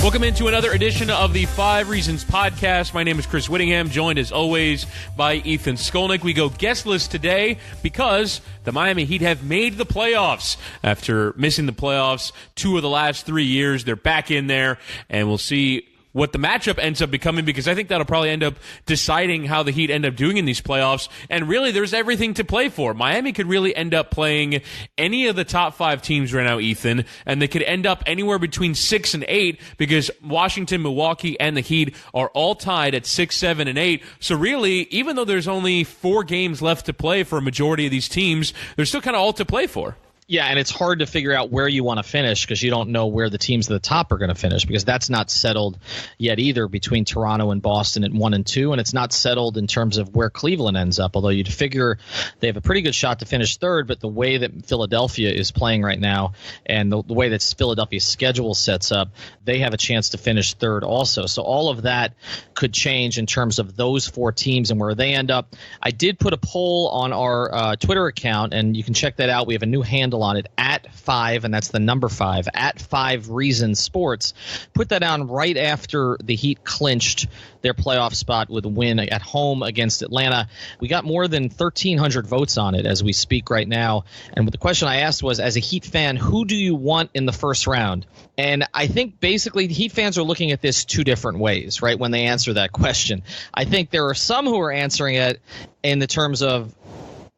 Welcome into another edition of the 5 Reasons Podcast. My name is Chris Whittingham, joined as always by Ethan Skolnick. We go guestless today because the Miami Heat have made the playoffs. After missing the playoffs 2 of the last 3 years, they're back in there, and we'll see what the matchup ends up becoming, because I think that'll probably end up deciding how the Heat end up doing in these playoffs. And really, there's everything to play for. Miami could really end up playing any of the top 5 teams right now, Ethan, and they could end up anywhere between 6 and 8, because Washington, Milwaukee, and the Heat are all tied at 6, 7, and 8. So really, even though there's only 4 games left to play for a majority of these teams, there's still kind of all to play for. Yeah, and it's hard to figure out where you want to finish because you don't know where the teams at the top are going to finish, because that's not settled yet either between Toronto and Boston at 1 and 2, and it's not settled in terms of where Cleveland ends up, although you'd figure they have a pretty good shot to finish third. But the way that Philadelphia is playing right now and the way that Philadelphia's schedule sets up, they have a chance to finish third also. So all of that could change in terms of those 4 teams and where they end up. I did put a poll on our Twitter account, and you can check that out. We have a new handle on it, @5, and that's the number 5, @5 Reasons Sports. Put that on right after the Heat clinched their playoff spot with a win at home against Atlanta. We got more than 1,300 votes on it as we speak right now. And the question I asked was, as a Heat fan, who do you want in the first round? And I think basically Heat fans are looking at this 2 different ways, right, when they answer that question. I think there are some who are answering it in the terms of,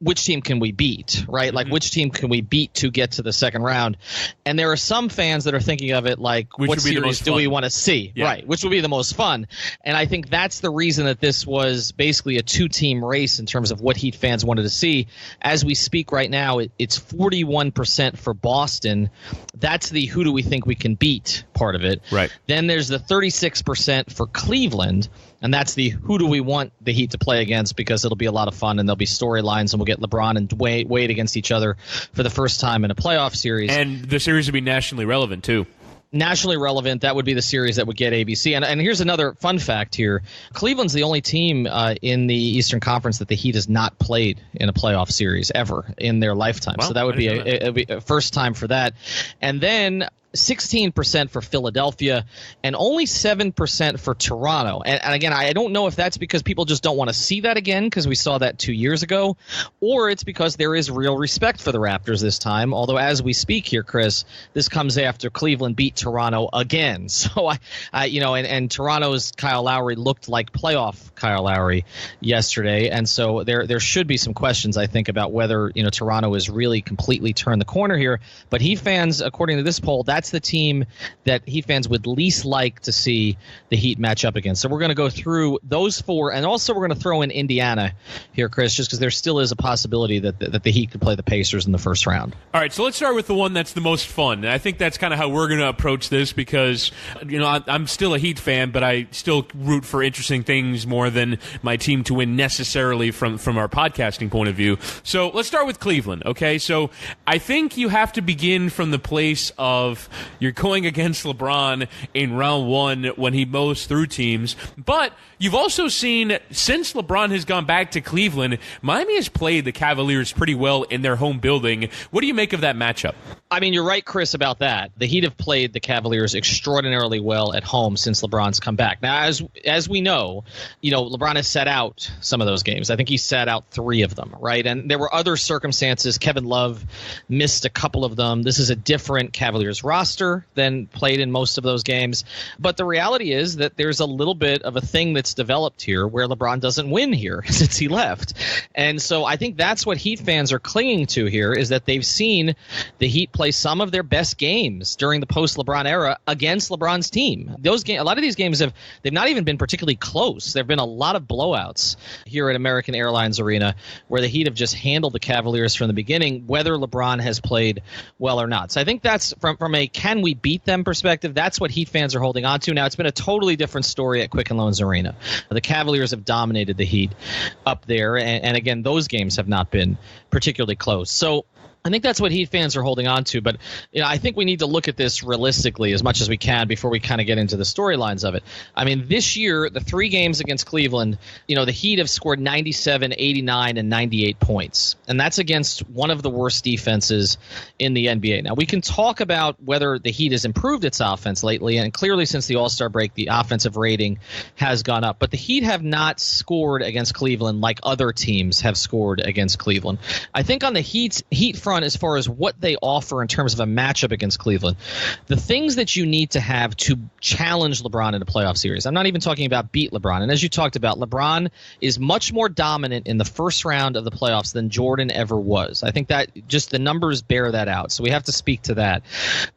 which team can we beat, right? Like, which team can we beat to get to the second round? And there are some fans that are thinking of it like, what series do we want to see? Yeah. Right, which would be the most fun? And I think that's the reason that this was basically a 2-team race in terms of what Heat fans wanted to see. As we speak right now, it's 41% for Boston. That's the who do we think we can beat part of it. Right. Then there's the 36% for Cleveland, and that's the who do we want the Heat to play against, because it'll be a lot of fun and there'll be storylines, and we'll get LeBron and Wade against each other for the first time in a playoff series. And the series would be nationally relevant, too. Nationally relevant, that would be the series that would get ABC. And here's another fun fact here. Cleveland's the only team in the Eastern Conference that the Heat has not played in a playoff series ever in their lifetime. Well, so that would be a first time for that. And then 16% for Philadelphia, and only 7% for Toronto. And again, I don't know if that's because people just don't want to see that again, because we saw that 2 years ago, or it's because there is real respect for the Raptors this time. Although, as we speak here, Chris, this comes after Cleveland beat Toronto again. So and Toronto's Kyle Lowry looked like playoff Kyle Lowry yesterday, and so there should be some questions, I think, about whether Toronto has really completely turned the corner here. But Heat fans, according to this poll, that's the team that Heat fans would least like to see the Heat match up against. So we're going to go through those 4, and also we're going to throw in Indiana here, Chris, just because there still is a possibility that the Heat could play the Pacers in the first round. All right, so let's start with the one that's the most fun. And I think that's kind of how we're going to approach this, because I'm still a Heat fan, but I still root for interesting things more than my team to win necessarily from our podcasting point of view. So let's start with Cleveland, okay? So I think you have to begin from the place of you're going against LeBron in round 1 when he mows through teams. But you've also seen, since LeBron has gone back to Cleveland, Miami has played the Cavaliers pretty well in their home building. What do you make of that matchup? I mean, you're right, Chris, about that. The Heat have played the Cavaliers extraordinarily well at home since LeBron's come back. Now, as we know, LeBron has sat out some of those games. I think he sat out 3 of them, right? And there were other circumstances. Kevin Love missed a couple of them. This is a different Cavaliers roster than played in most of those games. But the reality is that there's a little bit of a thing that's developed here where LeBron doesn't win here since he left. And so I think that's what Heat fans are clinging to here, is that they've seen the Heat play some of their best games during the post-LeBron era against LeBron's team. A lot of these games they've not even been particularly close. There have been a lot of blowouts here at American Airlines Arena where the Heat have just handled the Cavaliers from the beginning, whether LeBron has played well or not. So I think that's from a can we beat them perspective, that's what Heat fans are holding on to. Now, it's been a totally different story at Quicken Loans Arena. The Cavaliers have dominated the Heat up there, and again, those games have not been particularly close. So I think that's what Heat fans are holding on to, but I think we need to look at this realistically as much as we can before we kind of get into the storylines of it. I mean, this year, the 3 games against Cleveland, the Heat have scored 97, 89, and 98 points, and that's against one of the worst defenses in the NBA. Now, we can talk about whether the Heat has improved its offense lately, and clearly since the All-Star break, the offensive rating has gone up, but the Heat have not scored against Cleveland like other teams have scored against Cleveland. I think on the Heat front, as far as what they offer in terms of a matchup against Cleveland, the things that you need to have to challenge LeBron in a playoff series. I'm not even talking about beat LeBron. And as you talked about, LeBron is much more dominant in the first round of the playoffs than Jordan ever was. I think that just the numbers bear that out. So we have to speak to that.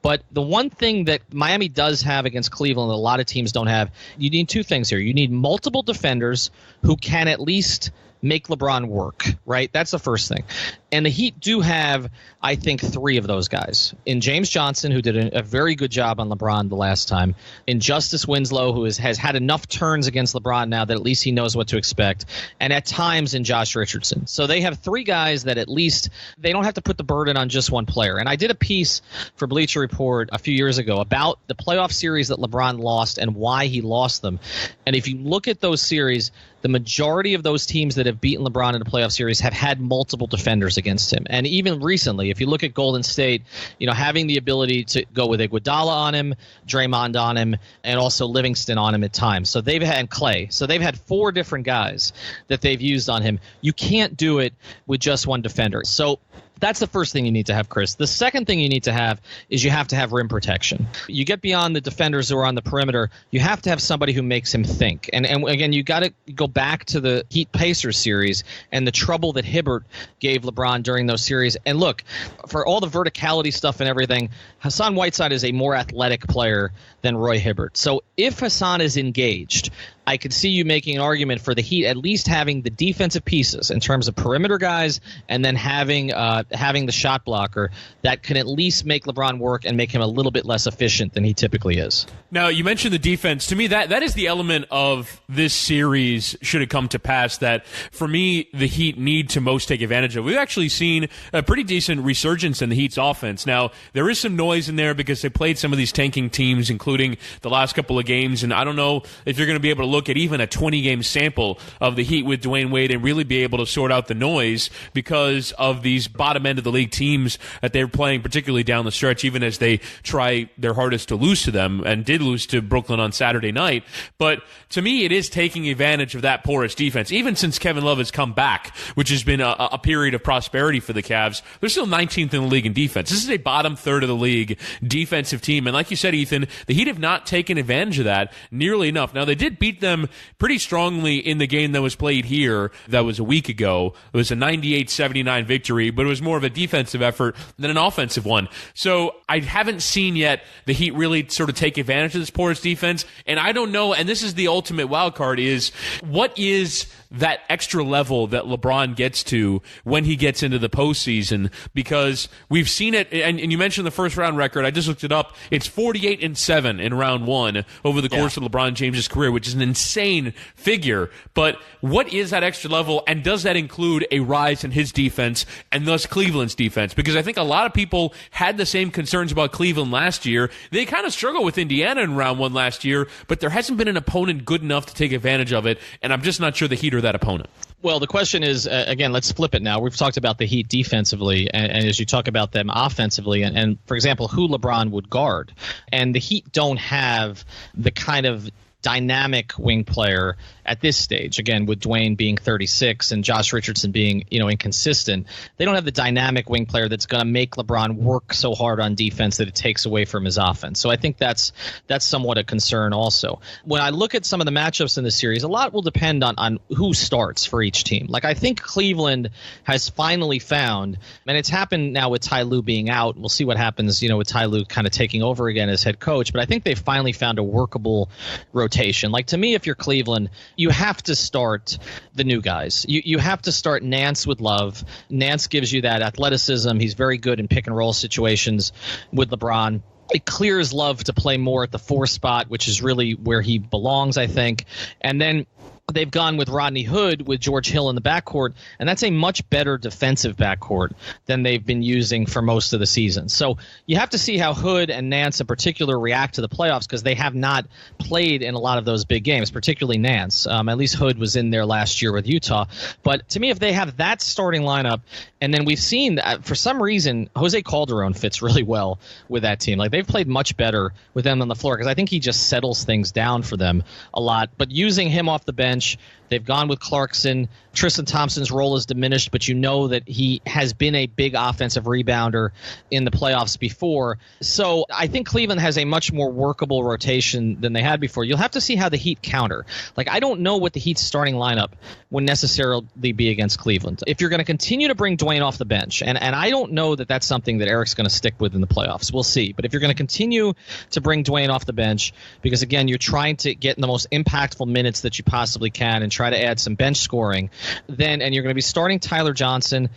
But the one thing that Miami does have against Cleveland that a lot of teams don't have, you need 2 things here. You need multiple defenders who can at least make LeBron work, right? That's the first thing. And the Heat do have, I think, 3 of those guys. In James Johnson, who did a very good job on LeBron the last time. In Justice Winslow, who has had enough turns against LeBron now that at least he knows what to expect. And at times in Josh Richardson. So they have 3 guys that at least they don't have to put the burden on just one player. And I did a piece for Bleacher Report a few years ago about the playoff series that LeBron lost and why he lost them. And if you look at those series, the majority of those teams that have beaten LeBron in a playoff series have had multiple defenders against him. And even recently, if you look at Golden State, having the ability to go with Iguodala on him, Draymond on him, and also Livingston on him at times. So they've had Clay. So they've had 4 different guys that they've used on him. You can't do it with just one defender. So that's the first thing you need to have, Chris. The second thing you need to have is you have to have rim protection. You get beyond the defenders who are on the perimeter, you have to have somebody who makes him think. And again, you got to go back to the Heat-Pacers series and the trouble that Hibbert gave LeBron during those series. And look, for all the verticality stuff and everything, Hassan Whiteside is a more athletic player than Roy Hibbert. So if Hassan is engaged, I could see you making an argument for the Heat at least having the defensive pieces in terms of perimeter guys and then having the shot blocker that can at least make LeBron work and make him a little bit less efficient than he typically is. Now, you mentioned the defense. To me, that is the element of this series, should it come to pass, that for me, the Heat need to most take advantage of. We've actually seen a pretty decent resurgence in the Heat's offense. Now, there is some noise in there because they played some of these tanking teams, including the last couple of games, and I don't know if you're going to be able to look at even a 20-game sample of the Heat with Dwayne Wade and really be able to sort out the noise because of these bottom end of the league teams that they're playing, particularly down the stretch, even as they try their hardest to lose to them and did lose to Brooklyn on Saturday night. But to me, it is taking advantage of that porous defense. Even since Kevin Love has come back, which has been a period of prosperity for the Cavs, they're still 19th in the league in defense. This is a bottom third of the league defensive team. And like you said, Ethan, the Heat have not taken advantage of that nearly enough. Now, they did beat them pretty strongly in the game that was played here that was a week ago. It was a 98-79 victory, but it was more of a defensive effort than an offensive one. So I haven't seen yet the Heat really sort of take advantage of this porous defense, and I don't know, and this is the ultimate wild card, is what is that extra level that LeBron gets to when he gets into the postseason, because we've seen it, and you mentioned the first round record. I just looked it up. It's 48-7 in round 1 over the course of LeBron James' career, which is an insane figure. But what is that extra level, and does that include a rise in his defense and thus Cleveland's defense? Because I think a lot of people had the same concerns about Cleveland last year. They kind of struggled with Indiana in round 1 last year, but there hasn't been an opponent good enough to take advantage of it, and I'm just not sure the Heat are that opponent. Well, the question is, again, let's flip it now. We've talked about the Heat defensively, and as you talk about them offensively, and for example, who LeBron would guard. And the Heat don't have the kind of dynamic wing player at this stage. Again, with Dwayne being 36 and Josh Richardson being, inconsistent, they don't have the dynamic wing player that's going to make LeBron work so hard on defense that it takes away from his offense. So I think that's somewhat a concern also. When I look at some of the matchups in the series, a lot will depend on who starts for each team. Like, I think Cleveland has finally found, and it's happened now with Ty Lue being out. We'll see what happens, with Ty Lue kind of taking over again as head coach, but I think they've finally found a workable rotation. Like, to me, if you're Cleveland, you have to start the new guys. You have to start Nance with Love. Nance gives you that athleticism. He's very good in pick and roll situations with LeBron. It clears Love to play more at the 4 spot, which is really where he belongs, I think. And then they've gone with Rodney Hood with George Hill in the backcourt, and that's a much better defensive backcourt than they've been using for most of the season. So you have to see how Hood and Nance in particular react to the playoffs, because they have not played in a lot of those big games, particularly Nance. At least Hood was in there last year with Utah. But to me, if they have that starting lineup, and then we've seen that for some reason Jose Calderon fits really well with that team. Like, they've played much better with them on the floor, because I think he just settles things down for them a lot. But using him off the bench, they've gone with Clarkson. Tristan Thompson's role is diminished, but you know that he has been a big offensive rebounder in the playoffs before. So I think Cleveland has a much more workable rotation than they had before. You'll have to see how the Heat counter. Like, I don't know what the Heat's starting lineup would necessarily be against Cleveland. If you're going to continue to bring Dwayne off the bench, and I don't know that that's something that Eric's going to stick with in the playoffs. We'll see. But if you're going to continue to bring Dwayne off the bench, because, again, you're trying to get in the most impactful minutes that you possibly can and try to add some bench scoring, and you're going to be starting Tyler Johnson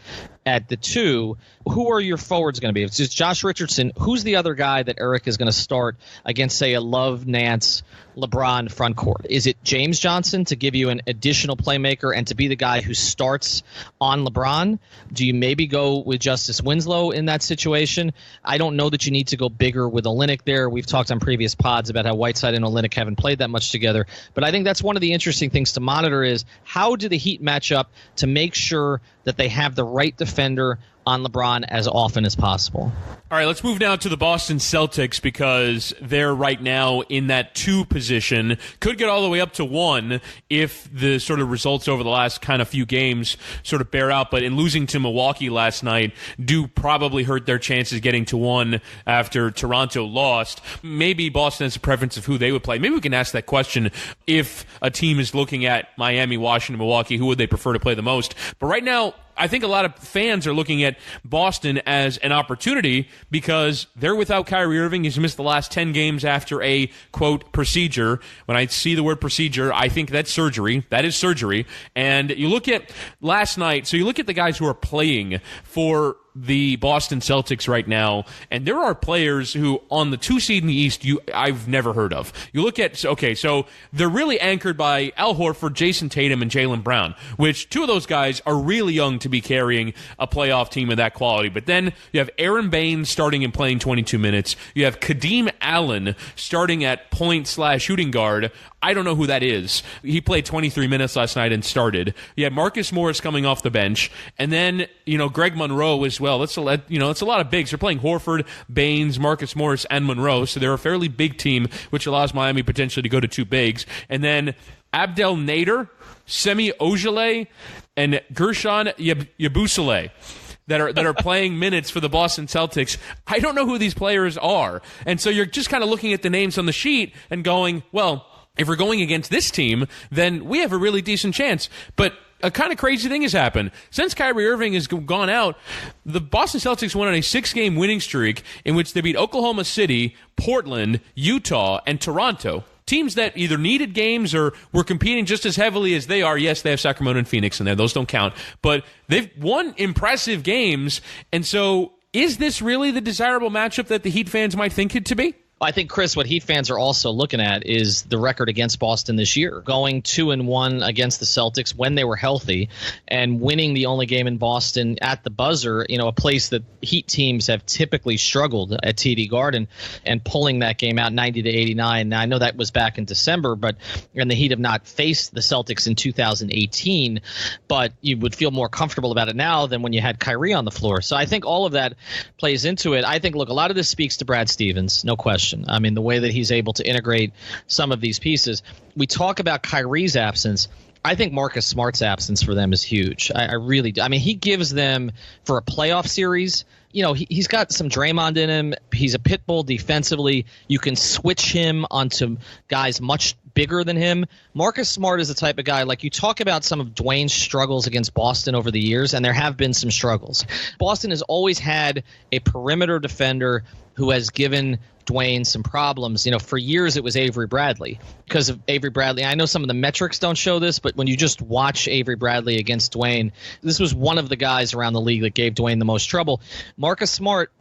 at the 2, who are your forwards going to be? If it's just Josh Richardson, who's the other guy that Eric is going to start against, say, a Love, Nance, LeBron front court? Is it James Johnson to give you an additional playmaker and to be the guy who starts on LeBron? Do you maybe go with Justice Winslow in that situation? I don't know that you need to go bigger with Olynyk there. We've talked on previous pods about how Whiteside and Olynyk haven't played that much together. But I think that's one of the interesting things to monitor is how do the Heat match up to make sure that they have the right defender on LeBron as often as possible. All right, let's move now to the Boston Celtics, because they're right now in that 2 position. Could get all the way up to 1 if the sort of results over the last kind of few games sort of bear out. But in losing to Milwaukee last night, do probably hurt their chances getting to 1 after Toronto lost. Maybe Boston has a preference of who they would play. Maybe we can ask that question. If a team is looking at Miami, Washington, Milwaukee, who would they prefer to play the most? But right now, I think a lot of fans are looking at Boston as an opportunity because they're without Kyrie Irving. He's missed the last 10 games after a, quote, procedure. When I see the word procedure, I think that's surgery. That is surgery. And you look at last night, so you look at the guys who are playing for the Boston Celtics right now, and there are players who on the 2 seed in the East I've never heard of. You look at, okay, so they're really anchored by Al Horford, Jason Tatum, and Jaylen Brown, which 2 of those guys are really young to be carrying a playoff team of that quality. But then you have Aaron Baines starting and playing 22 minutes. You have Kadeem Allen starting at point/shooting guard. I don't know who that is. He played 23 minutes last night and started. You had Marcus Morris coming off the bench, and then Greg Monroe as well. That's a lot of bigs. They're playing Horford, Baines, Marcus Morris, and Monroe, so they're a fairly big team, which allows Miami potentially to go to 2 bigs. And then Abdel Nader, Semi Ojeleye, and Gershon Yabusele that are playing minutes for the Boston Celtics. I don't know who these players are, and so you're just kind of looking at the names on the sheet and going, well, if we're going against this team, then we have a really decent chance. But a kind of crazy thing has happened. Since Kyrie Irving has gone out, the Boston Celtics went on a 6-game winning streak in which they beat Oklahoma City, Portland, Utah, and Toronto. Teams that either needed games or were competing just as heavily as they are. Yes, they have Sacramento and Phoenix in there. Those don't count. But they've won impressive games. And so is this really the desirable matchup that the Heat fans might think it to be? I think, Chris, what Heat fans are also looking at is the record against Boston this year, going 2-1 against the Celtics when they were healthy and winning the only game in Boston at the buzzer, a place that Heat teams have typically struggled at TD Garden, and pulling that game out 90-89. Now, I know that was back in December, and the Heat have not faced the Celtics in 2018, but you would feel more comfortable about it now than when you had Kyrie on the floor. So I think all of that plays into it. I think, look, a lot of this speaks to Brad Stevens, no question. I mean, the way that he's able to integrate some of these pieces. We talk about Kyrie's absence. I think Marcus Smart's absence for them is huge. I really do. I mean, he gives them, for a playoff series, he's got some Draymond in him. He's a pit bull defensively. You can switch him onto guys much bigger than him. Marcus Smart is the type of guy, like you talk about some of Dwayne's struggles against Boston over the years, and there have been some struggles. Boston has always had a perimeter defender who has given Dwayne some problems. For years it was Avery Bradley because of Avery Bradley. I know some of the metrics don't show this, but when you just watch Avery Bradley against Dwayne, this was one of the guys around the league that gave Dwayne the most trouble. Marcus Smart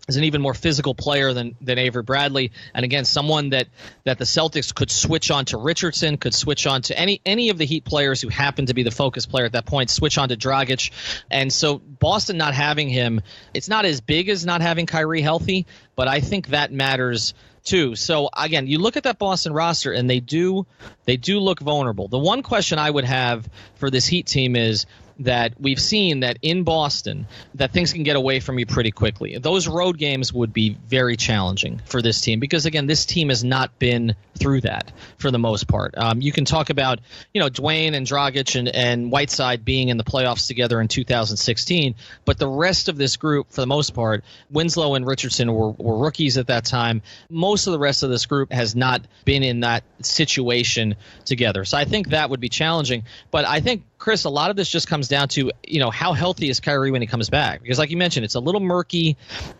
is an even more physical player than Avery Bradley. And again, someone that the Celtics could switch on to Richardson, could switch on to any of the Heat players who happen to be the focus player at that point, switch on to Dragic. And so Boston not having him, it's not as big as not having Kyrie healthy, but I think that matters too. So again, you look at that Boston roster and they do look vulnerable. The one question I would have for this Heat team is that we've seen that in Boston that things can get away from you pretty quickly. Those road games would be very challenging for this team because, again, this team has not been through that for the most part. You can talk about, Dwayne and Dragic and Whiteside being in the playoffs together in 2016, but the rest of this group, for the most part, Winslow and Richardson were rookies at that time. Most of the rest of this group has not been in that situation together. So I think that would be challenging. But I think, Chris, a lot of this just comes down to, how healthy is Kyrie when he comes back? Because like you mentioned, it's a little murky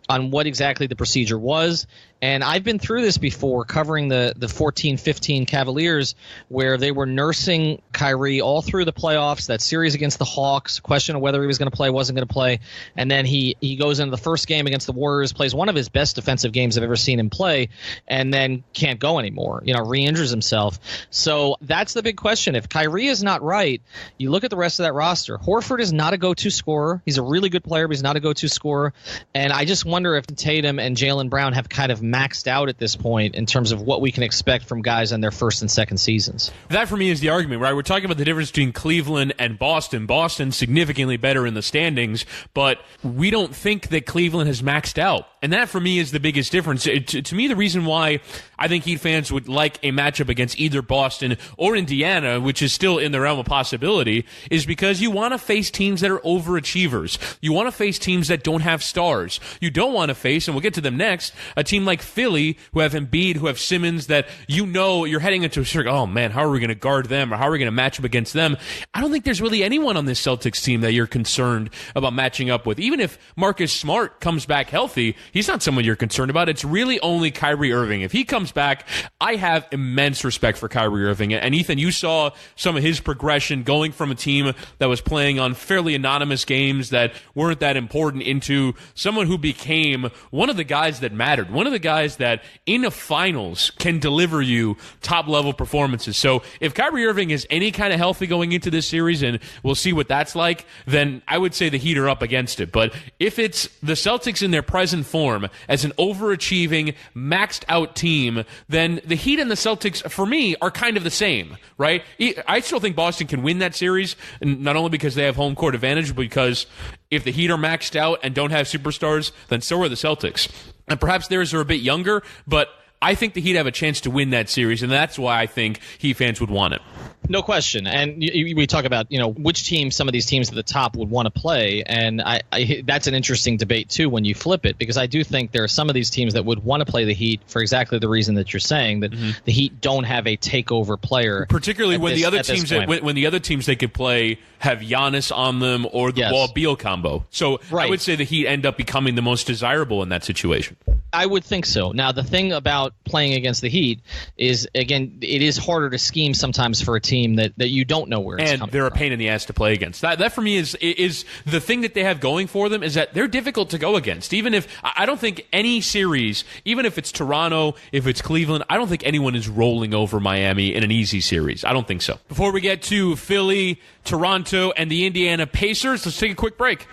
on what exactly the procedure was. And I've been through this before covering the 14-15 Cavaliers where they were nursing Kyrie all through the playoffs, that series against the Hawks, question of whether he was going to play, wasn't going to play. And then he goes into the first game against the Warriors, plays one of his best defensive games I've ever seen him play, and then can't go anymore, re-injures himself. So that's the big question. If Kyrie is not right, you look at the rest of that roster. Horford is not a go-to scorer. He's a really good player, but he's not a go-to scorer. And I just wonder if Tatum and Jaylen Brown have kind of maxed out at this point in terms of what we can expect from guys on their first and second seasons. That for me is the argument, right? We're talking about the difference between Cleveland and Boston. Boston's significantly better in the standings, but we don't think that Cleveland has maxed out. And that for me is the biggest difference. To me, the reason why I think Heat fans would like a matchup against either Boston or Indiana, which is still in the realm of possibility, is because you want to face teams that are overachievers. You want to face teams that don't have stars. You don't want to face, and we'll get to them next, a team like Philly who have Embiid, who have Simmons, that you're heading into a circle, oh man, how are we going to guard them or how are we going to match up against them? I don't think there's really anyone on this Celtics team that you're concerned about matching up with. Even if Marcus Smart comes back healthy, he's not someone you're concerned about. It's really only Kyrie Irving. If he comes back, I have immense respect for Kyrie Irving. And Ethan, you saw some of his progression going from a team that was playing on fairly anonymous games that weren't that important into someone who became one of the guys that mattered, one of the guys that in a finals can deliver you top-level performances. So if Kyrie Irving is any kind of healthy going into this series, and we'll see what that's like, then I would say the Heat are up against it. But if it's the Celtics in their present form as an overachieving, maxed-out team, then the Heat and the Celtics, for me, are kind of the same, right? I still think Boston can win that series, not only because they have home court advantage, but because if the Heat are maxed out and don't have superstars, then so are the Celtics. And perhaps theirs are a bit younger, but I think the Heat have a chance to win that series, and that's why I think Heat fans would want it. No question. And we talk about, which team some of these teams at the top would want to play. And that's an interesting debate, too, when you flip it, because I do think there are some of these teams that would want to play the Heat for exactly the reason that you're saying, that the Heat don't have a takeover player. Particularly when the other teams when the other teams they could play have Giannis on them or the Wall-Beal combo. So I would say the Heat end up becoming the most desirable in that situation. I would think so. Now, the thing about playing against the Heat is, again, it is harder to scheme sometimes for a team that you don't know where it's coming from. And they're a pain in the ass to play against. That for me is the thing that they have going for them, is that they're difficult to go against. Even if I don't think any series, even if it's Toronto, if it's Cleveland, I don't think anyone is rolling over Miami in an easy series. I don't think so. Before we get to Philly, Toronto, and the Indiana Pacers, let's take a quick break.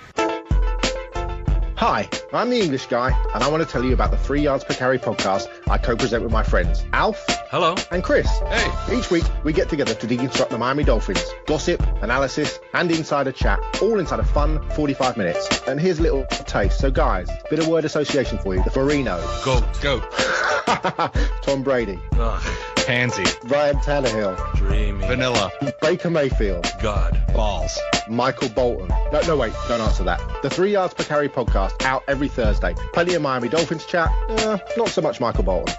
Hi, I'm the English guy, and I want to tell you about the 3 Yards Per Carry podcast I co-present with my friends Alf, hello, and Chris. Hey. Each week, we get together to deconstruct the Miami Dolphins. Gossip, analysis, and insider chat, all inside a fun 45 minutes. And here's a little taste. So guys, bit of word association for you. The Farino. Goat. Tom Brady. Pansy. Ryan Tannehill. Dreamy. Vanilla. Baker Mayfield. God. Balls. Michael Bolton. No, wait, don't answer that. The 3 Yards Per Carry podcast, out every Thursday. Plenty of Miami Dolphins chat, not so much Michael Bolton.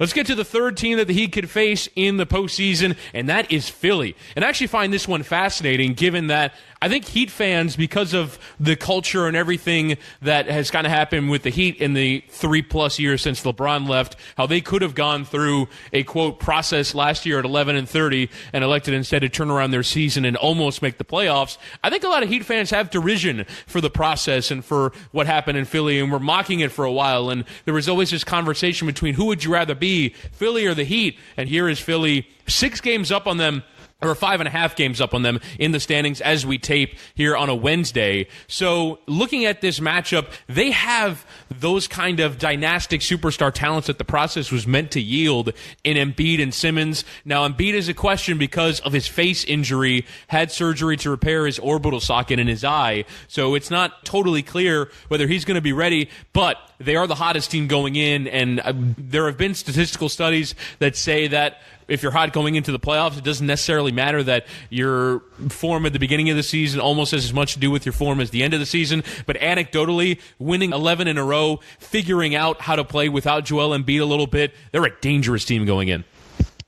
Let's get to the third team that the Heat could face in the postseason, and that is Philly. And I actually find this one fascinating, given that I think Heat fans, because of the culture and everything that has kind of happened with the Heat in the 3+ years since LeBron left, how they could have gone through a, quote, process last year at 11-30 and elected instead to turn around their season and almost make the playoffs. I think a lot of Heat fans have derision for the process and for what happened in Philly, and were mocking it for a while. And there was always this conversation between who would you rather be, Philly or the Heat? And here is Philly 6 games up on them, or 5.5 games up on them in the standings as we tape here on a Wednesday. So looking at this matchup, they have those kind of dynastic superstar talents that the process was meant to yield in Embiid and Simmons. Now, Embiid is a question because of his face injury, had surgery to repair his orbital socket in his eye. So it's not totally clear whether he's going to be ready, but they are the hottest team going in, and there have been statistical studies that say that if you're hot going into the playoffs, it doesn't necessarily matter that your form at the beginning of the season almost has as much to do with your form as the end of the season. But anecdotally, winning 11 in a row, figuring out how to play without Joel Embiid a little bit, they're a dangerous team going in.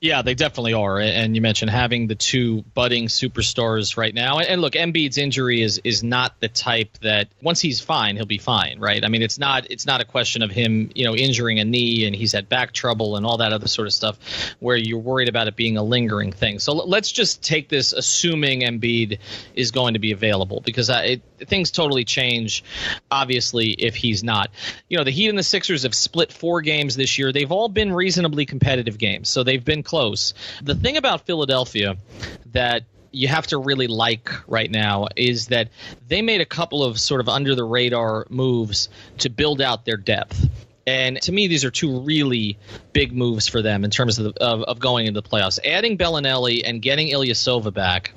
Yeah, they definitely are. And you mentioned having the 2 budding superstars right now. And look, Embiid's injury is not the type that once he's fine, he'll be fine, right? I mean, it's not a question of him, injuring a knee and he's had back trouble and all that other sort of stuff where you're worried about it being a lingering thing. So let's just take this assuming Embiid is going to be available, because things totally change, obviously, if he's not. The Heat and the Sixers have split 4 games this year. They've all been reasonably competitive games, so they've been close. The thing about Philadelphia that you have to really like right now is that they made a couple of sort of under-the-radar moves to build out their depth. And to me, these are 2 really big moves for them in terms of going into the playoffs. Adding Bellinelli and getting Ilyasova back,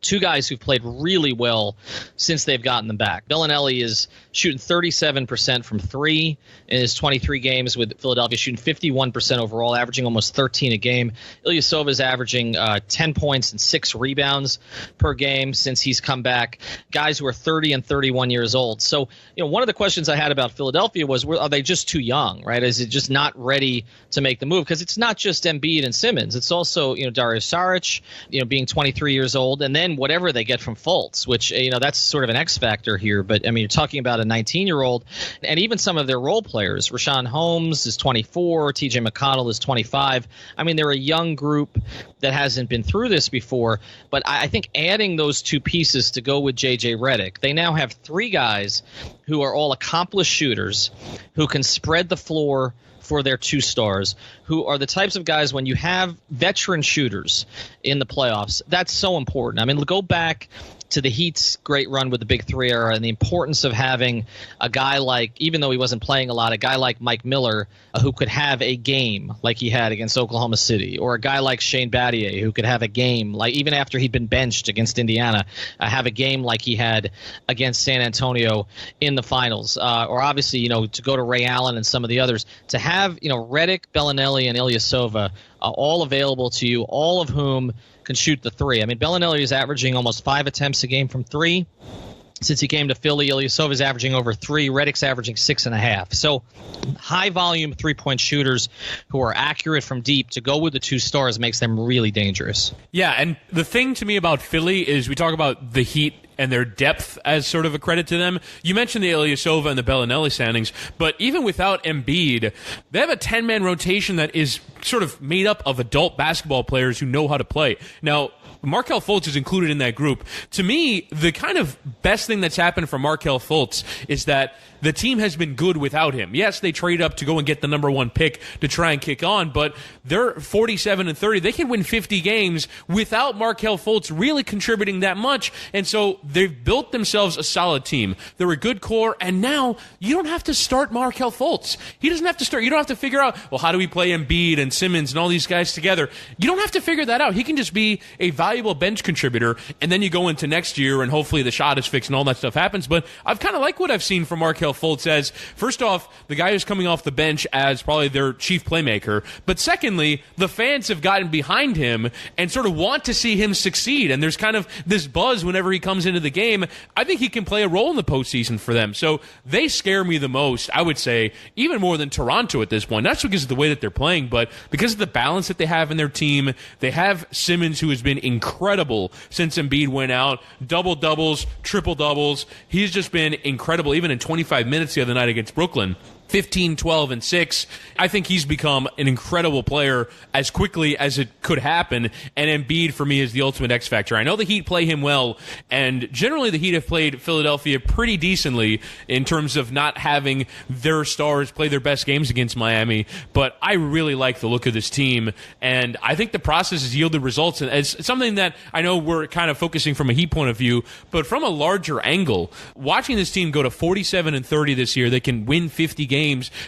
2 guys who've played really well since they've gotten them back. Bellinelli is shooting 37% from 3 in his 23 games with Philadelphia, shooting 51% overall, averaging almost 13 a game. Ilyasova is averaging 10 points and 6 rebounds per game since he's come back. Guys who are 30 and 31 years old. So, one of the questions I had about Philadelphia was, are they just too young, right? Is it just not ready to make the move? Because it's not just Embiid and Simmons. It's also, Dario Saric, being 23 years old, and then whatever they get from Fultz, which, that's sort of an X factor here. But, I mean, you're talking about a 19-year-old, and even some of their role players. Rashawn Holmes is 24. TJ McConnell is 25. I mean, they're a young group that hasn't been through this before. But I think adding those 2 pieces to go with J.J. Redick, they now have 3 guys who are all accomplished shooters who can spread the floor for their 2 stars, who are the types of guys, when you have veteran shooters in the playoffs, that's so important. I mean, go back to the Heat's great run with the Big 3 era and the importance of having a guy like, even though he wasn't playing a lot, a guy like Mike Miller who could have a game like he had against Oklahoma City, or a guy like Shane Battier who could have a game like, even after he'd been benched against Indiana, have a game like he had against San Antonio in the finals. Or obviously, to go to Ray Allen and some of the others, to have, Redick, Bellinelli, and Ilyasova all available to you, all of whom can shoot the 3. I mean, Bellinelli is averaging almost 5 attempts a game from 3. Since he came to Philly, Ilyasova is averaging over 3. Redick's averaging 6.5. So high-volume 3-point shooters who are accurate from deep to go with the 2 stars makes them really dangerous. Yeah, and the thing to me about Philly is we talk about the Heat and their depth as sort of a credit to them. You mentioned the Ilyasova and the Bellinelli standings, but even without Embiid, they have a 10-man rotation that is sort of made up of adult basketball players who know how to play. Now, Markelle Fultz is included in that group. To me, the kind of best thing that's happened for Markelle Fultz is that the team has been good without him. Yes, they trade up to go and get the number 1 pick to try and kick on, but they're 47-30. They can win 50 games without Markelle Fultz really contributing that much, and so they've built themselves a solid team. They're a good core, and now you don't have to start Markelle Fultz. He doesn't have to start. You don't have to figure out, well, how do we play Embiid and Simmons and all these guys together? You don't have to figure that out. He can just be a valuable bench contributor, and then you go into next year, and hopefully the shot is fixed and all that stuff happens. But I've kind of liked what I've seen from Markelle Fultz as, first off, the guy who's coming off the bench as probably their chief playmaker, but secondly, the fans have gotten behind him and sort of want to see him succeed, and there's kind of this buzz whenever he comes into the game, I think he can play a role in the postseason for them. So they scare me the most, I would say, even more than Toronto at this point. Not just because of the way that they're playing, but because of the balance that they have in their team. They have Simmons, who has been incredible since Embiid went out. Double-doubles, triple-doubles. He's just been incredible, even in 25 minutes the other night against Brooklyn. 15, 12, and 6. I think he's become an incredible player as quickly as it could happen, and Embiid, for me, is the ultimate X factor. I know the Heat play him well, and generally the Heat have played Philadelphia pretty decently in terms of not having their stars play their best games against Miami, but I really like the look of this team, and I think the process has yielded results, and it's something that I know we're kind of focusing from a Heat point of view, but from a larger angle, watching this team go to 47-30 this year, they can win 50 games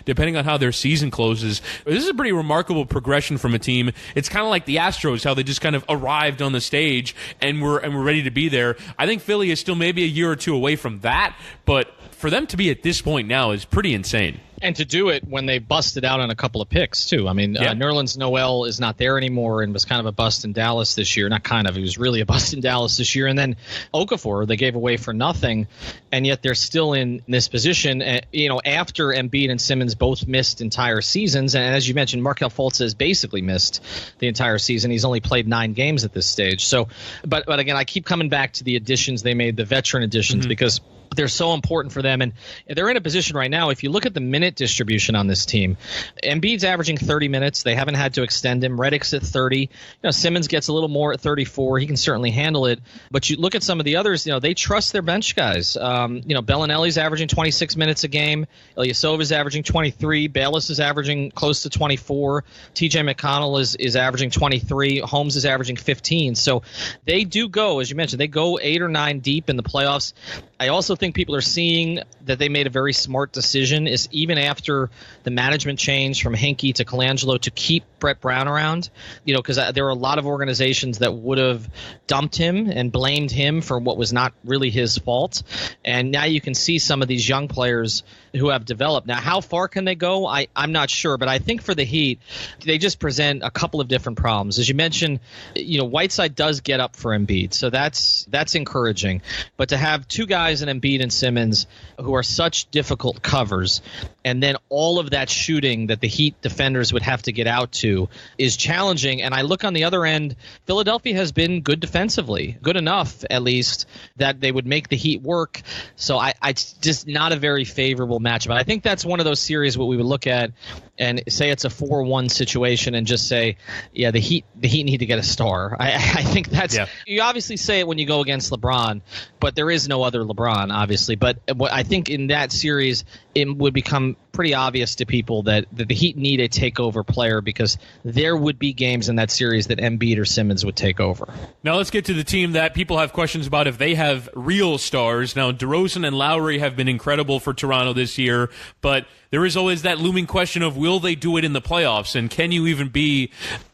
depending on how their season closes. This is a pretty remarkable progression from a team. It's kind of like the Astros, how they just kind of arrived on the stage and we're ready to be there. I think Philly is still maybe a year or two away from that, but for them to be at this point now is pretty insane. And to do it when they busted out on a couple of picks, too. I mean, Nerlens Noel is not there anymore and was kind of a bust in Dallas this year. Not kind of. He was really a bust in Dallas this year. And then Okafor, they gave away for nothing, and yet they're still in this position. After Embiid and Simmons both missed entire seasons, and as you mentioned, Markelle Fultz has basically missed the entire season. He's only played 9 games at this stage. So, but again, I keep coming back to the additions they made, the veteran additions, because they're so important for them, and they're in a position right now. If you look at the minute distribution on this team, Embiid's averaging 30 minutes. They haven't had to extend him. Redick's at 30. Simmons gets a little more at 34. He can certainly handle it. But you look at some of the others. They trust their bench guys. Bellinelli's averaging 26 minutes a game. Ilyasova's averaging 23. Bayless is averaging close to 24. T.J. McConnell is averaging 23. Holmes is averaging 15. So they do go, as you mentioned, they go 8 or 9 deep in the playoffs. I also think people are seeing that they made a very smart decision, is even after the management change from Hinkie to Colangelo, to keep Brett Brown around, because there were a lot of organizations that would have dumped him and blamed him for what was not really his fault. And now you can see some of these young players who have developed. Now, how far can they go? I'm not sure, but I think for the Heat, they just present a couple of different problems. As you mentioned, Whiteside does get up for Embiid, so that's encouraging. But to have two guys in Embiid and Simmons who are such difficult covers, and then all of that shooting that the Heat defenders would have to get out to is challenging. And I look on the other end, Philadelphia has been good defensively, good enough at least that they would make the Heat work. So it's just not a very favorable matchup. I think that's one of those series what we would look at and say it's a 4-1 situation and just say, yeah, the Heat need to get a star. I think that's You obviously say it when you go against LeBron, but there is no other LeBron, obviously. But I think in that series, it would become pretty obvious to people that the Heat need a takeover player, because there would be games in that series that Embiid or Simmons would take over. Now let's get to the team that people have questions about if they have real stars. Now, DeRozan and Lowry have been incredible for Toronto this year, but there is always that looming question of will they do it in the playoffs, and can you even be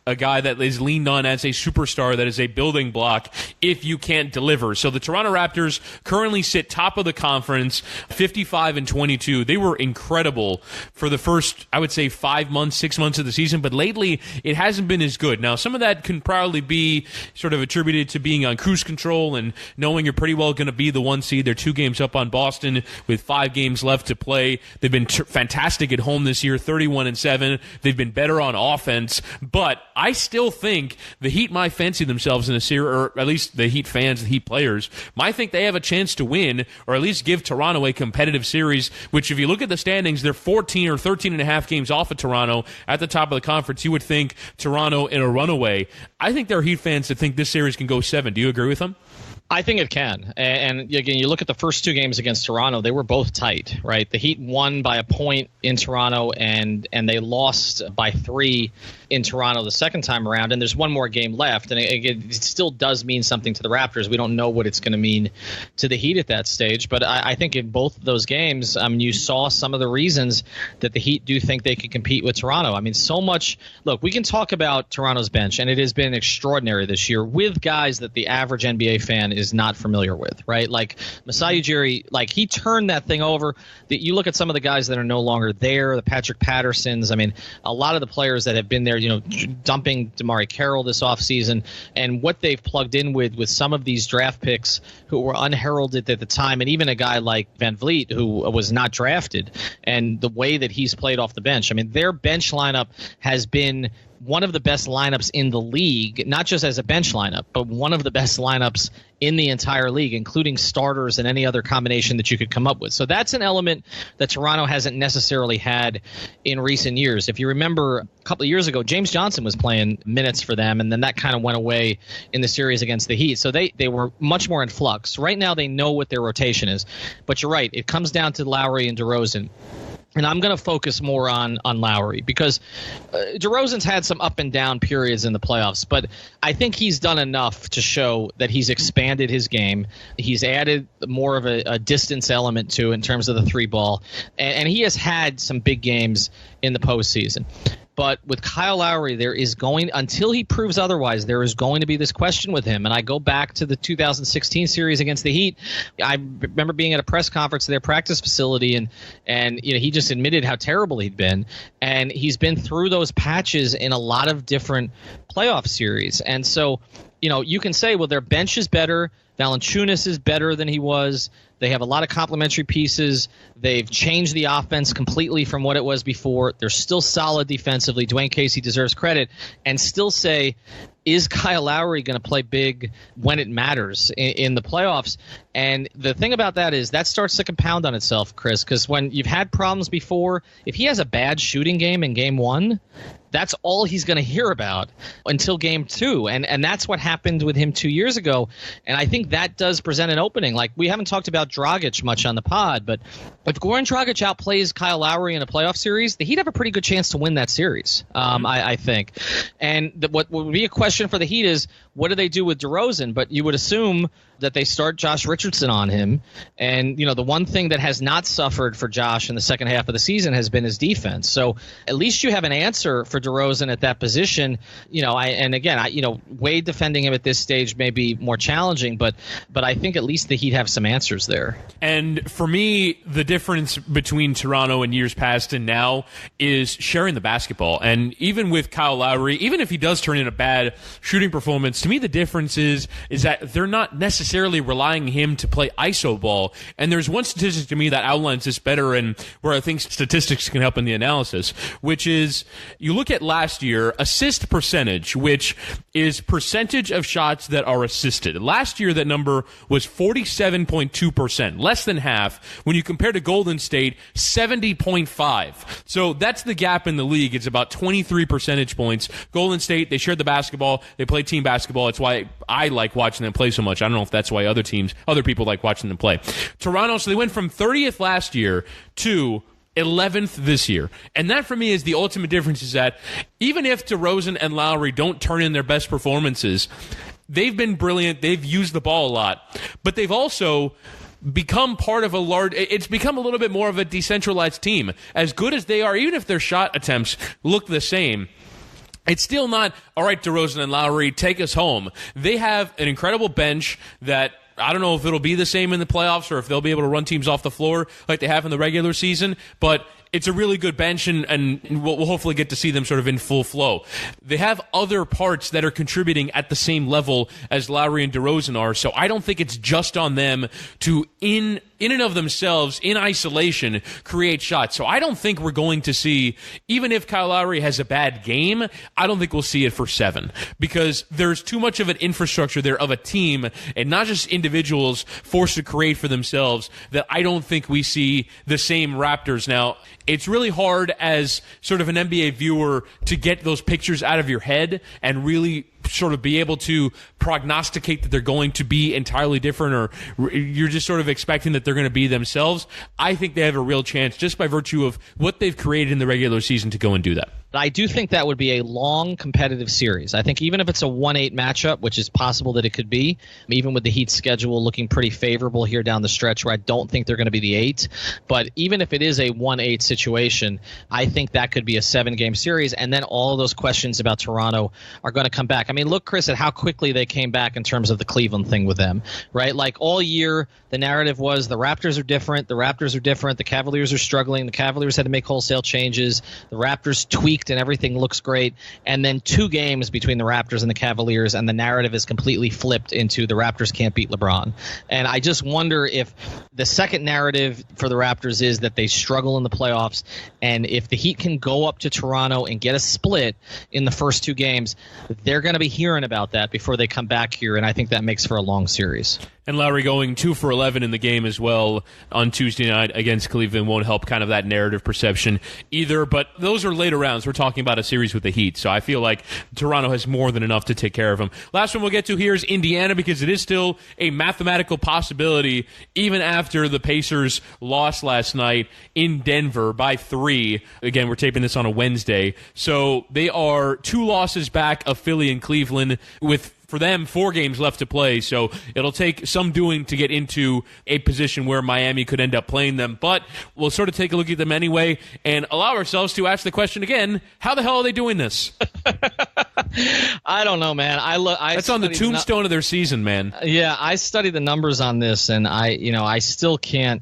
a guy that is leaned on as a superstar that is a building block if you can't deliver. So the Toronto Raptors currently sit top of the conference, 55-22. They were incredible for the first, I would say, 5 months, 6 months of the season, but lately it hasn't been as good. Now, some of that can probably be sort of attributed to being on cruise control and knowing you're pretty well going to be the 1 seed. They're 2 games up on Boston with 5 games left to play. They've been fantastic at home this year, 31-7. They've been better on offense, but I still think the Heat might fancy themselves in a series, or at least the Heat fans, the Heat players, might think they have a chance to win, or at least give Toronto a competitive series, which if you look at the standings, they're 14 or 13 and a half games off of Toronto at the top of the conference. You would think Toronto in a runaway. I think there are Heat fans that think this series can go 7. Do you agree with them? I think it can. And again, you look at the first 2 games against Toronto, they were both tight, right? The Heat won by a point in Toronto, and they lost by 3 in Toronto the second time around, and there's one more game left. And it still does mean something to the Raptors. We don't know what it's going to mean to the Heat at that stage. But I think in both of those games, you saw some of the reasons that the Heat do think they can compete with Toronto. I mean, so much. Look, we can talk about Toronto's bench, and it has been extraordinary this year with guys that the average NBA fan is not familiar with, right? Like Masai Ujiri, like he turned that thing over. You look at some of the guys that are no longer there, the Patrick Pattersons. I mean, a lot of the players that have been there, dumping DeMarre Carroll this offseason, and what they've plugged in with some of these draft picks who were unheralded at the time, and even a guy like Van Vliet who was not drafted, and the way that he's played off the bench. I mean, their bench lineup has been one of the best lineups in the league, not just as a bench lineup, but one of the best lineups in the entire league, including starters and any other combination that you could come up with. So that's an element that Toronto hasn't necessarily had in recent years. If you remember a couple of years ago, James Johnson was playing minutes for them, and then that kind of went away in the series against the Heat. So they were much more in flux. Right now they know what their rotation is. But you're right, it comes down to Lowry and DeRozan. And I'm going to focus more on Lowry because DeRozan's had some up and down periods in the playoffs, but I think he's done enough to show that he's expanded his game. He's added more of a distance element to in terms of the three ball, and he has had some big games in the postseason. But with Kyle Lowry, until he proves otherwise, there is going to be this question with him. And I go back to the 2016 series against the Heat. I remember being at a press conference at their practice facility, and he just admitted how terrible he'd been. And he's been through those patches in a lot of different playoff series. And so, you can say, well, their bench is better. Valanciunas is better than he was. They have a lot of complementary pieces. They've changed the offense completely from what it was before. They're still solid defensively. Dwayne Casey deserves credit. And still say, is Kyle Lowry going to play big when it matters in the playoffs? And the thing about that is that starts to compound on itself, Chris, because when you've had problems before, if he has a bad shooting game in game one, that's all he's going to hear about until game two. And that's what happened with him 2 years ago. And I think that does present an opening. Like, we haven't talked about Dragic much on the pod, but if Goran Dragic outplays Kyle Lowry in a playoff series, he'd have a pretty good chance to win that series, I think. And what would be a question for the Heat is, what do they do with DeRozan? But you would assume that they start Josh Richardson on him. And, the one thing that has not suffered for Josh in the second half of the season has been his defense. So at least you have an answer for DeRozan at that position. Wade defending him at this stage may be more challenging, but I think at least the Heat have some answers there. And for me, the difference between Toronto in years past and now is sharing the basketball. And even with Kyle Lowry, even if he does turn in a bad shooting performance, to me the difference is that they're not necessarily relying him to play iso ball. And there's one statistic to me that outlines this better, and where I think statistics can help in the analysis, which is you look at last year, assist percentage, which is percentage of shots that are assisted. Last year, that number was 47.2%, less than half. When you compare to Golden State, 70.5. So that's the gap in the league. It's about 23 percentage points. Golden State, they shared the basketball. They play team basketball. It's why I like watching them play so much. I don't know if that's why other people like watching them play. Toronto, so they went from 30th last year to 11th this year. And that for me is the ultimate difference, is that even if DeRozan and Lowry don't turn in their best performances, they've been brilliant. They've used the ball a lot. But they've also become part of it's become a little bit more of a decentralized team. As good as they are, even if their shot attempts look the same, it's still not, all right, DeRozan and Lowry, take us home. They have an incredible bench that I don't know if it'll be the same in the playoffs or if they'll be able to run teams off the floor like they have in the regular season, but it's a really good bench, and we'll hopefully get to see them sort of in full flow. They have other parts that are contributing at the same level as Lowry and DeRozan are, so I don't think it's just on them to, in and of themselves, in isolation, create shots. So I don't think we're going to see, even if Kyle Lowry has a bad game, I don't think we'll see it for 7, because there's too much of an infrastructure there of a team and not just individuals forced to create for themselves, that I don't think we see the same Raptors. Now, it's really hard as sort of an NBA viewer to get those pictures out of your head and really sort of be able to prognosticate that they're going to be entirely different, or you're just sort of expecting that they're going to be themselves. I think they have a real chance just by virtue of what they've created in the regular season to go and do that. But I do think that would be a long competitive series. I think even if it's a 1-8 matchup, which is possible that it could be, even with the Heat schedule looking pretty favorable here down the stretch where I don't think they're going to be the 8, but even if it is a 1-8 situation, I think that could be a 7-game series, and then all of those questions about Toronto are going to come back. I mean, look, Chris, at how quickly they came back in terms of the Cleveland thing with them, right? Like all year, the narrative was the Raptors are different, the Cavaliers are struggling, the Cavaliers had to make wholesale changes, the Raptors tweaked and everything looks great, and then 2 games between the Raptors and the Cavaliers, and the narrative is completely flipped into the Raptors can't beat LeBron. And I just wonder if the second narrative for the Raptors is that they struggle in the playoffs, and if the Heat can go up to Toronto and get a split in the first 2 games, they're going to be hearing about that before they come back here, and I think that makes for a long series. And Lowry going 2 for 11 in the game as well on Tuesday night against Cleveland won't help kind of that narrative perception either. But those are later rounds. We're talking about a series with the Heat. So I feel like Toronto has more than enough to take care of them. Last one we'll get to here is Indiana, because it is still a mathematical possibility even after the Pacers lost last night in Denver by 3. Again, we're taping this on a Wednesday. So they are 2 losses back of Philly and Cleveland with, for them, 4 games left to play, so it'll take some doing to get into a position where Miami could end up playing them. But we'll sort of take a look at them anyway and allow ourselves to ask the question again, how the hell are they doing this? I don't know, man. That's on the tombstone of their season, man. Yeah, I studied the numbers on this, and I still can't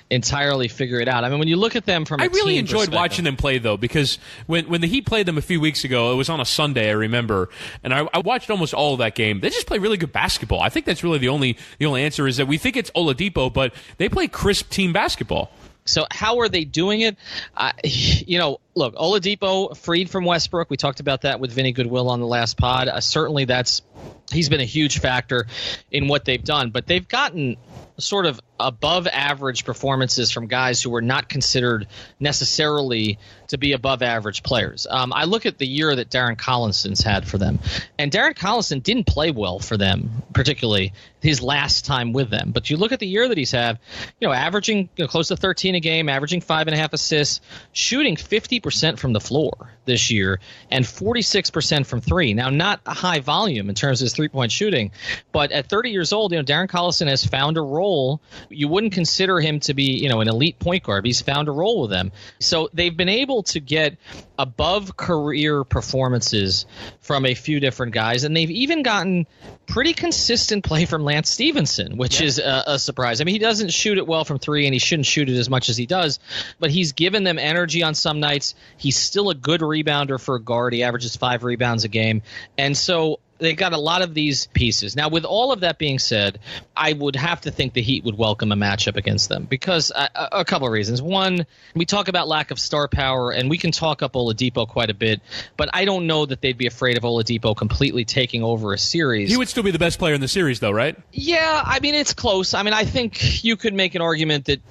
entirely figure it out. I mean, when you look at them from I really enjoyed watching them play, though, because when the Heat played them a few weeks ago, it was on a Sunday, I remember, and I watched almost all of that game. They just play really good basketball. I think that's really the only answer is that we think it's Oladipo, but they play crisp team basketball. So how are they doing it? Look, Oladipo freed from Westbrook. We talked about that with Vinny Goodwill on the last pod. Certainly he's been a huge factor in what they've done. But they've gotten sort of above average performances from guys who were not considered necessarily to be above average players. I look at the year that Darren Collinson's had for them, and Darren Collison didn't play well for them, particularly his last time with them. But you look at the year that he's had, averaging close to 13 a game, averaging 5.5 assists, shooting 50% from the floor this year, and 46% from 3. Now, not a high volume in terms of his 3-point shooting, but at 30 years old, Darren Collison has found a role. You wouldn't consider him to be, an elite point guard. He's found a role with them. So they've been able to get above career performances from a few different guys, and they've even gotten pretty consistent play from Lance Stevenson, which is a surprise. I mean, he doesn't shoot it well from 3, and he shouldn't shoot it as much as he does, but he's given them energy on some nights. He's still a good rebounder for a guard. He averages 5 rebounds a game. And so they got a lot of these pieces. Now, with all of that being said, I would have to think the Heat would welcome a matchup against them because a couple of reasons. One, we talk about lack of star power, and we can talk up Oladipo quite a bit, but I don't know that they'd be afraid of Oladipo completely taking over a series. He would still be the best player in the series, though, right? Yeah, I mean, it's close. I mean, I think you could make an argument that,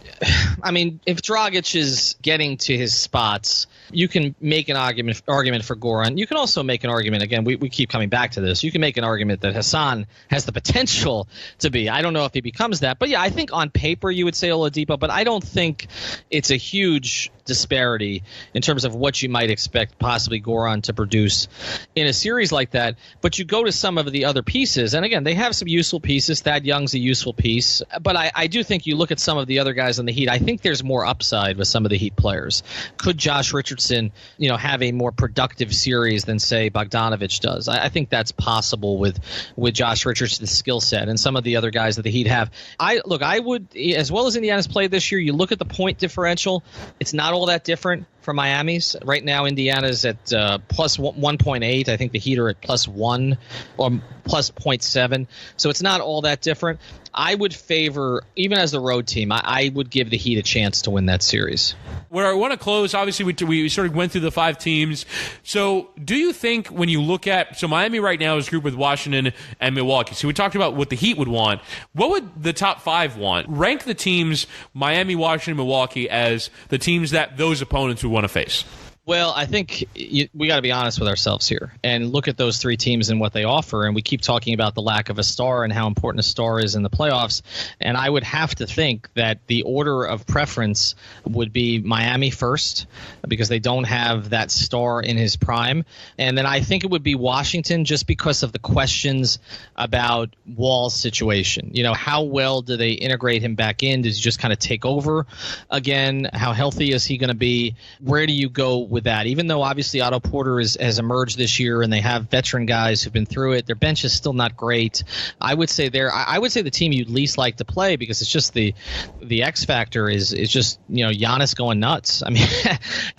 if Dragic is getting to his spots, you can make an argument for Goran. You can also make an argument, again, we keep coming back to this, you can make an argument that Hassan has the potential to be. I don't know if he becomes that. But, yeah, I think on paper you would say Oladipo, but I don't think it's a huge disparity in terms of what you might expect possibly Goran to produce in a series like that. But you go to some of the other pieces, and, again, they have some useful pieces. Thad Young's a useful piece. But I do think you look at some of the other guys on the Heat, I think there's more upside with some of the Heat players. Could Josh Richardson, have a more productive series than, say, Bogdanovich does? I think that's possible with Josh Richardson's skill set and some of the other guys that the Heat have. I would, as well as Indiana's played this year, you look at the point differential, it's not all that different from Miami's. Right now, Indiana's at plus 1.8. I think the Heat are at plus 1 or plus 0.7. So it's not all that different. I would favor, even as the road team, I would give the Heat a chance to win that series. Where I want to close, obviously, we sort of went through the 5 teams. So do you think when you look at, so Miami right now is grouped with Washington and Milwaukee. So we talked about what the Heat would want. What would the top 5 want? Rank the teams, Miami, Washington, Milwaukee, as the teams that those opponents would want to face. Well, I think we got to be honest with ourselves here and look at those three teams and what they offer. And we keep talking about the lack of a star and how important a star is in the playoffs. And I would have to think that the order of preference would be Miami first because they don't have that star in his prime. And then I think it would be Washington just because of the questions about Wall's situation. You know, how well do they integrate him back in? Does he just kind of take over again? How healthy is he going to be? Where do you go with that? Even though obviously Otto Porter has emerged this year and they have veteran guys who've been through it, their bench is still not great. I would say the team you'd least like to play because it's just the X factor is just, you know, Giannis going nuts. I mean,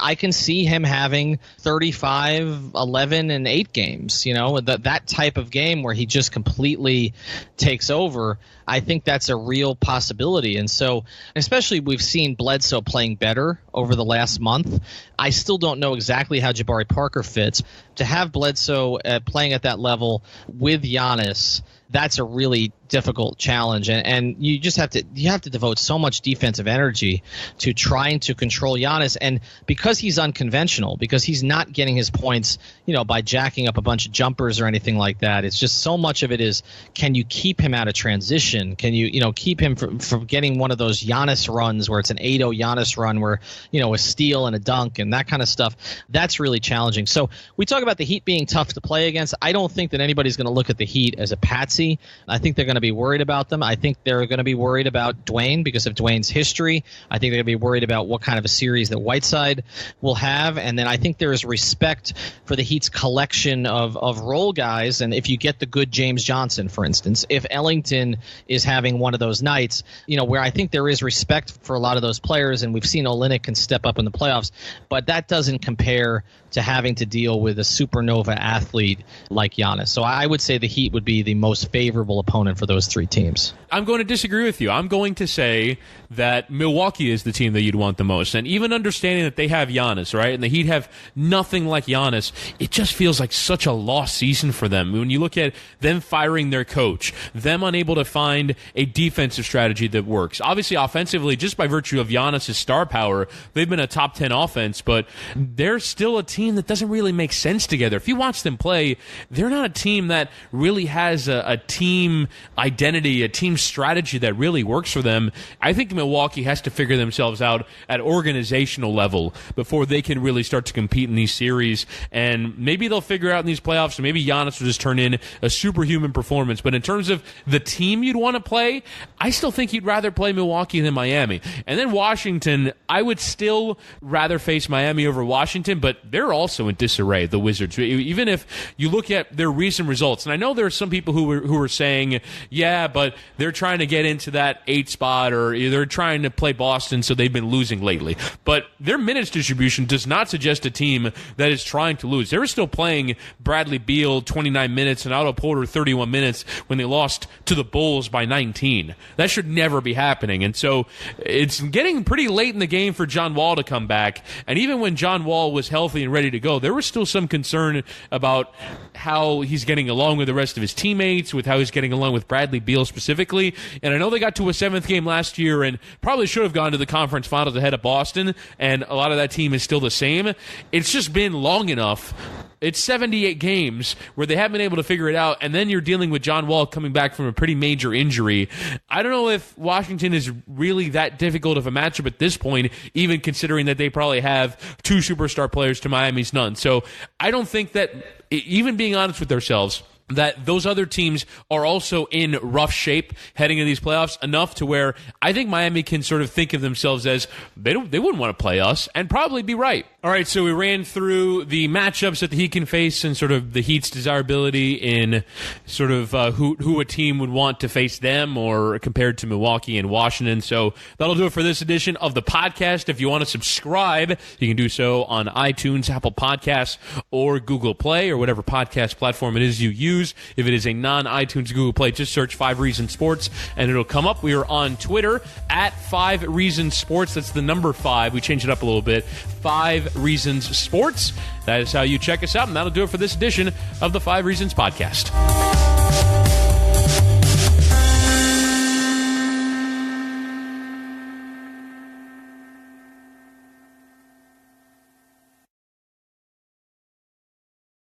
I can see him having 35, 11, and 8 games, you know, that type of game where he just completely takes over. I think that's a real possibility. And so, especially we've seen Bledsoe playing better over the last month. I still don't know exactly how Jabari Parker fits. To have Bledsoe playing at that level with Giannis, that's a really difficult challenge, and you just have to devote so much defensive energy to trying to control Giannis. And because he's unconventional, because he's not getting his points, you know, by jacking up a bunch of jumpers or anything like that, it's just so much of it is, can you keep him out of transition? Can you keep him from getting one of those Giannis runs where it's an 8-0 Giannis run where, you know, a steal and a dunk and that kind of stuff? That's really challenging. So we talk about the Heat being tough to play against. I don't think that anybody's going to look at the Heat as a patsy. I think they're going to be worried about them. I think they're going to be worried about Dwayne because of Dwayne's history. I think they're going to be worried about what kind of a series that Whiteside will have. And then I think there is respect for the Heat's collection of role guys. And if you get the good James Johnson, for instance, if Ellington is having one of those nights, you know, where I think there is respect for a lot of those players, and we've seen Olynyk can step up in the playoffs, but that doesn't compare to having to deal with a supernova athlete like Giannis. So I would say the Heat would be the most favorable opponent for those three teams. I'm going to disagree with you. I'm going to say that Milwaukee is the team that you'd want the most. And even understanding that they have Giannis, right, and the Heat have nothing like Giannis, it just feels like such a lost season for them. When you look at them firing their coach, them unable to find a defensive strategy that works. Obviously, offensively, just by virtue of Giannis' star power, they've been a top 10 offense, but they're still a team that doesn't really make sense together. If you watch them play, they're not a team that really has a team identity, a team strategy that really works for them. I think Milwaukee has to figure themselves out at organizational level before they can really start to compete in these series. And maybe they'll figure out in these playoffs, and maybe Giannis will just turn in a superhuman performance. But in terms of the team you'd want to play, I still think you'd rather play Milwaukee than Miami. And then Washington, I would still rather face Miami over Washington, but they're also in disarray, the Wizards. Even if you look at their recent results, and I know there are some people who are saying, yeah, but they're trying to get into that 8 spot, or they're trying to play Boston, so they've been losing lately. But their minutes distribution does not suggest a team that is trying to lose. They were still playing Bradley Beal 29 minutes and Otto Porter 31 minutes when they lost to the Bulls by 19. That should never be happening. And so it's getting pretty late in the game for John Wall to come back. And even when John Wall was healthy and ready to go, there was still some concern about how he's getting along with the rest of his teammates, with how he's getting along with Bradley Beal specifically. And I know they got to a 7th game last year and probably should have gone to the conference finals ahead of Boston, and a lot of that team is still the same. It's just been long enough. It's 78 games where they haven't been able to figure it out, and then you're dealing with John Wall coming back from a pretty major injury. I don't know if Washington is really that difficult of a matchup at this point, even considering that they probably have 2 superstar players to Miami's none. So I don't think that, even being honest with ourselves, that those other teams are also in rough shape heading into these playoffs enough to where I think Miami can sort of think of themselves as they wouldn't want to play us, and probably be right. All right, so we ran through the matchups that the Heat can face and sort of the Heat's desirability in sort of who a team would want to face them, or compared to Milwaukee and Washington. So that'll do it for this edition of the podcast. If you want to subscribe, you can do so on iTunes, Apple Podcasts, or Google Play, or whatever podcast platform it is you use. If it is a non-iTunes Google Play, just search 5 Reasons Sports and it'll come up. We are on Twitter at 5 Reasons Sports. That's the number 5. We changed it up a little bit. 5 Reasons Sports. That is how you check us out, and that'll do it for this edition of the 5 Reasons Podcast.